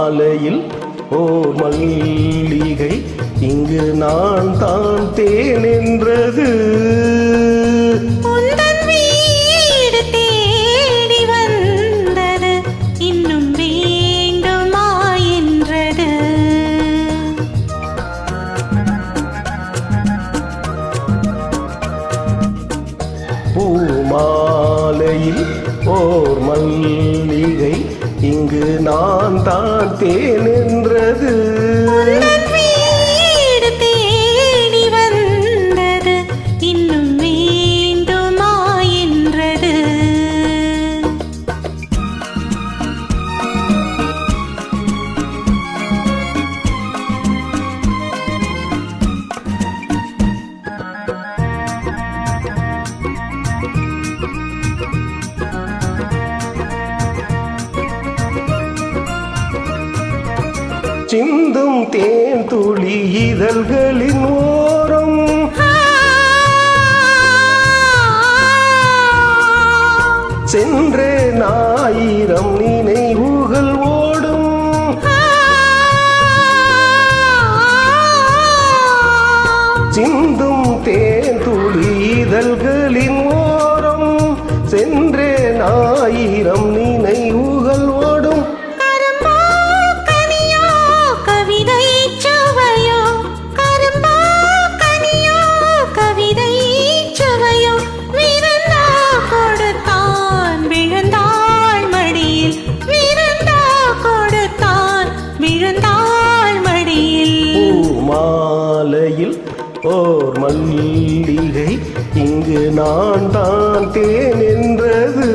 மாலையில் ஓர் மல்லிகை இங்கு நான் தான் தேன் என்றது. பூமாலையில் ஓர் மல்லிகை இங்கு நான் தான் தேன் என்றது. சிந்தும் தேன் துளி இதழ்களின் ஓரம் சென்றே ஆயிரம் நினைவுகள் ஓடும். சிந்தும் தேன் துளி இதழ்களின் ஓரம் சென்றே ஆயிரம் நினைவுகள் ஓடும். மாலையில் ஓர் மல்லிகை இங்கு நான் தான் தேன் என்றது.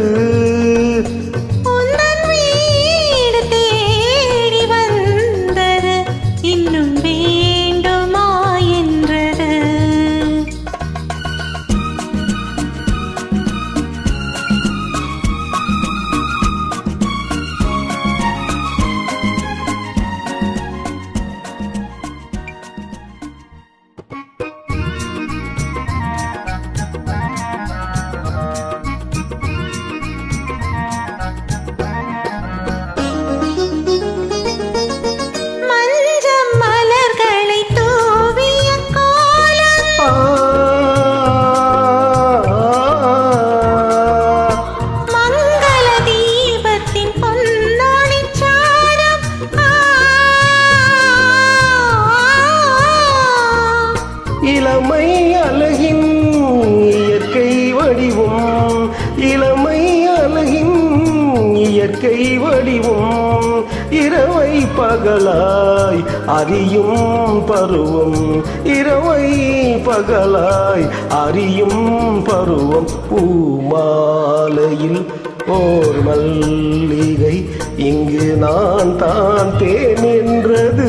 இளமை அழகின் இயற்கை வடிவும் இளமை அழகின் இயற்கை வடிவும் இரவை பகலாய் அறியும் பருவம் இரவை பகலாய் அறியும் பருவம். பூமாலையில் ஓர் மல்லிகை இங்கு நான் தான் தேன் என்றது.